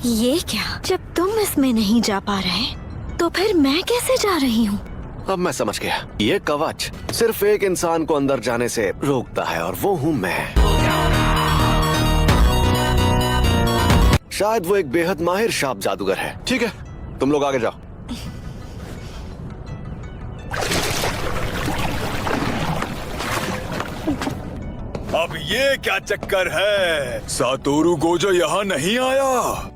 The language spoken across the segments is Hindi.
ये क्या? जब तुम इसमें नहीं जा पा रहे तो फिर मैं कैसे जा रही हूँ? अब मैं समझ गया। ये कवच सिर्फ एक इंसान को अंदर जाने से रोकता है और वो हूँ मैं। शायद वो एक बेहद माहिर शाप जादूगर है। ठीक है, तुम लोग आगे जाओ। अब ये क्या चक्कर है? सातोरु गोजो यहाँ नहीं आया।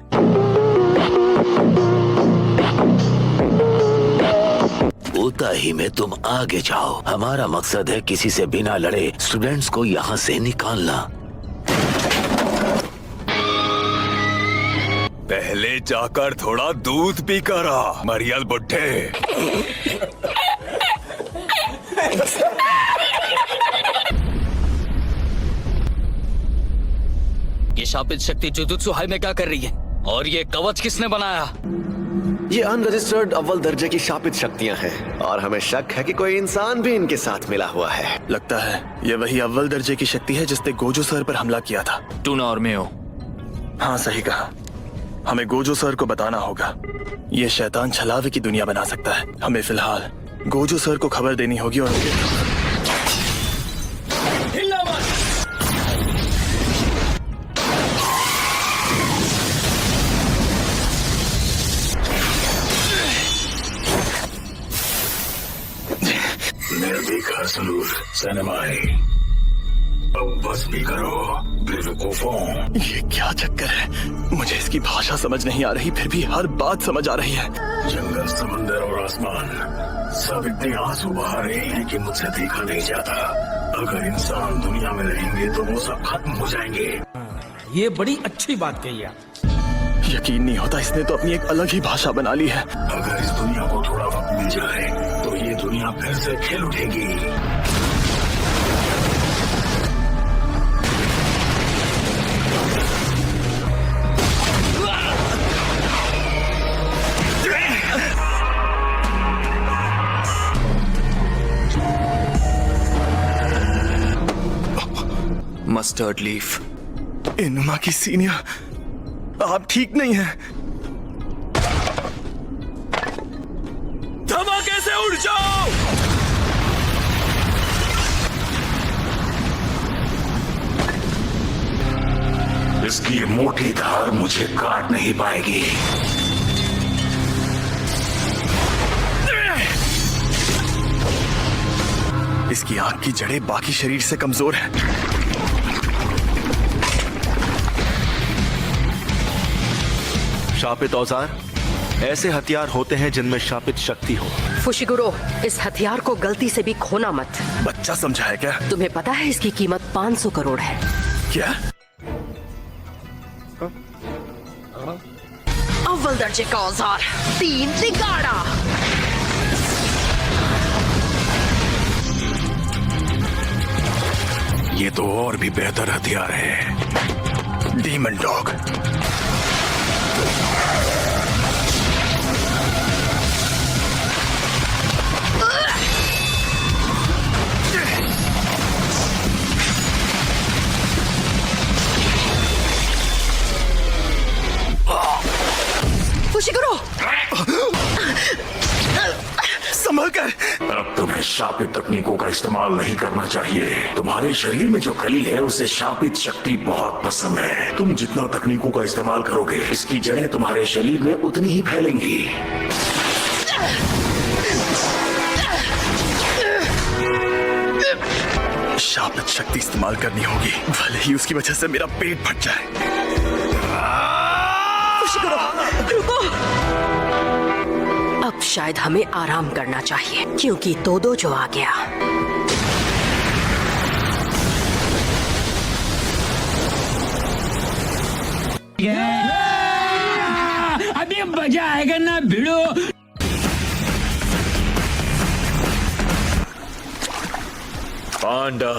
उता ही में तुम आगे जाओ। हमारा मकसद है किसी से बिना लड़े स्टूडेंट्स को यहाँ से निकालना। पहले जाकर थोड़ा दूध पी कर आ, मरियल बुड्ढे। ये शापित शक्ति जुजुत्सु हाई में क्या कर रही है? और ये कवच किसने बनाया? ये अनरजिस्टर्ड अव्वल दर्जे की शापित शक्तियाँ हैं और हमें शक है कि कोई इंसान भी इनके साथ मिला हुआ है। लगता है ये वही अव्वल दर्जे की शक्ति है जिसने गोजो सर पर हमला किया था। टूना और मेयो। हाँ सही कहा। हमें गोजो सर को बताना होगा। ये शैतान छलावे की दुनिया बना सकता है। हमें फिलहाल गोजो सर को खबर देनी होगी और निर्भीक जरूर सनमाई। अब बस भी करो बेवकूफों। ये क्या चक्कर है? मुझे इसकी भाषा समझ नहीं आ रही, फिर भी हर बात समझ आ रही है। जंगल, समंदर और आसमान सब इतने आंसू बहा रहे हैं कि मुझसे देखा नहीं जाता। अगर इंसान दुनिया में रहेंगे तो वो सब खत्म हो जाएंगे। ये बड़ी अच्छी बात कही आप। यकीन नहीं होता, इसने तो अपनी एक अलग ही भाषा बना ली है। अगर इस दुनिया को थोड़ा वक्त मिल जाए तो ये दुनिया फिर से खेल उठेगी। Mustard leaf. इनुमा की सीनियर, आप ठीक नहीं हैं। धमाके से उड़ जाओ। इसकी मोटी धार मुझे काट नहीं पाएगी। इसकी आंख की जड़ें बाकी शरीर से कमजोर हैं। शापित औजार ऐसे हथियार होते हैं जिनमें शापित शक्ति हो। फुशिगुरो, इस हथियार को गलती से भी खोना मत। बच्चा समझा है क्या? तुम्हें पता है इसकी कीमत 500 करोड़ है। क्या? अव्वल दर्जे का औजार, 3 तिगाड़ा। ये तो और भी बेहतर हथियार है। Demon dog. फुशिगुरो, संभल कर। अब तुम्हें शापित तकनीकों का इस्तेमाल नहीं करना चाहिए। तुम्हारे शरीर में जो खली है उसे शापित शक्ति बहुत पसंद है। तुम जितना तकनीकों का इस्तेमाल करोगे इसकी जड़ें तुम्हारे शरीर में उतनी ही फैलेंगी। शापित शक्ति इस्तेमाल करनी होगी, भले ही उसकी वजह से मेरा पेट फट जाए। रुको। अब शायद हमें आराम करना चाहिए क्योंकि तोदो जो आ गया। अभी मजा आएगा ना भिड़ो। पांडा।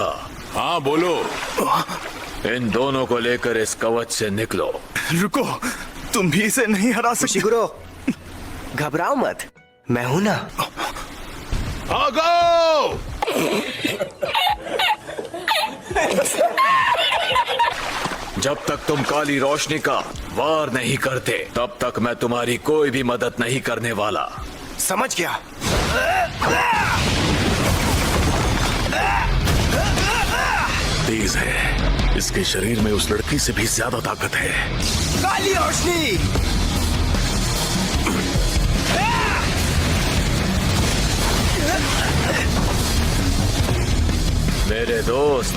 हाँ बोलो। इन दोनों को लेकर इस कवच से निकलो। रुको, तुम भी इसे नहीं हरा सकते। फुशिगुरो, घबराओ मत, मैं हूं ना। जब तक तुम काली रोशनी का वार नहीं करते तब तक मैं तुम्हारी कोई भी मदद नहीं करने वाला। समझ गया। तेज है, इसके शरीर में उस लड़की से भी ज्यादा ताकत है। काली रोशनी। मेरे दोस्त,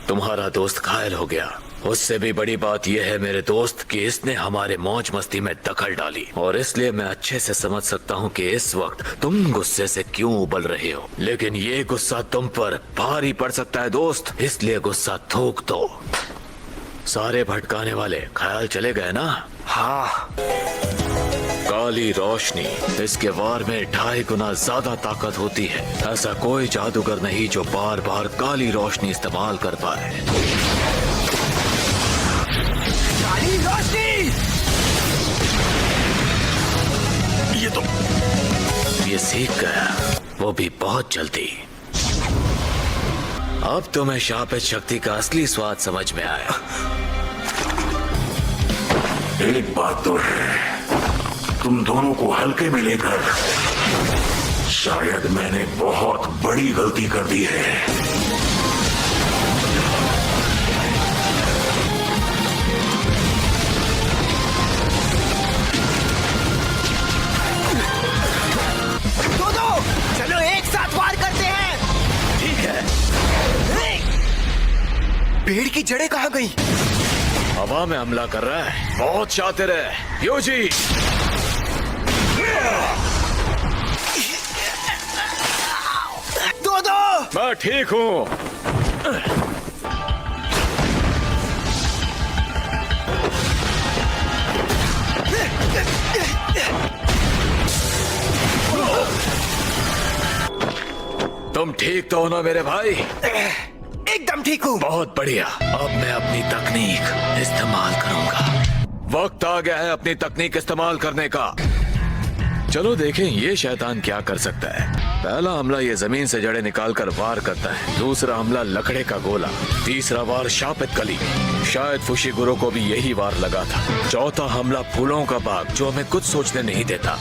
तुम्हारा दोस्त घायल हो गया। उससे भी बड़ी बात यह है मेरे दोस्त कि इसने हमारे मौज मस्ती में दखल डाली, और इसलिए मैं अच्छे से समझ सकता हूँ कि इस वक्त तुम गुस्से से क्यों उबल रहे हो। लेकिन ये गुस्सा तुम पर भारी पड़ सकता है दोस्त, इसलिए गुस्सा थूक दो। सारे भटकाने वाले ख्याल चले गए ना? हाँ। काली रोशनी, इसके वार में 2.5 गुना ज्यादा ताकत होती है। ऐसा कोई जादूगर नहीं जो बार बार काली रोशनी इस्तेमाल कर पाए। काली रोशनी। ये सीख गया, वो भी बहुत जल्दी। अब तुम्हें शापित शक्ति का असली स्वाद समझ में आया। एक बात तो है, तुम दोनों को हल्के में लेकर शायद मैंने बहुत बड़ी गलती कर दी है। दो चलो एक साथ वार करते हैं। ठीक है। पेड़ की जड़ें कहाँ गई? हवा में हमला कर रहा है। बहुत शातिर है योजी। दो मैं ठीक हूँ। तुम ठीक तो हो ना मेरे भाई? एकदम ठीक हूँ। बहुत बढ़िया। अब मैं अपनी तकनीक इस्तेमाल करूंगा। वक्त आ गया है अपनी तकनीक इस्तेमाल करने का। चलो देखें ये शैतान क्या कर सकता है। पहला हमला ये जमीन से जड़ें निकालकर वार करता है। दूसरा हमला लकड़े का गोला। तीसरा वार शापित कली, शायद फुशिगुरु को भी यही वार लगा था। चौथा हमला फूलों का बाग जो हमें कुछ सोचने नहीं देता।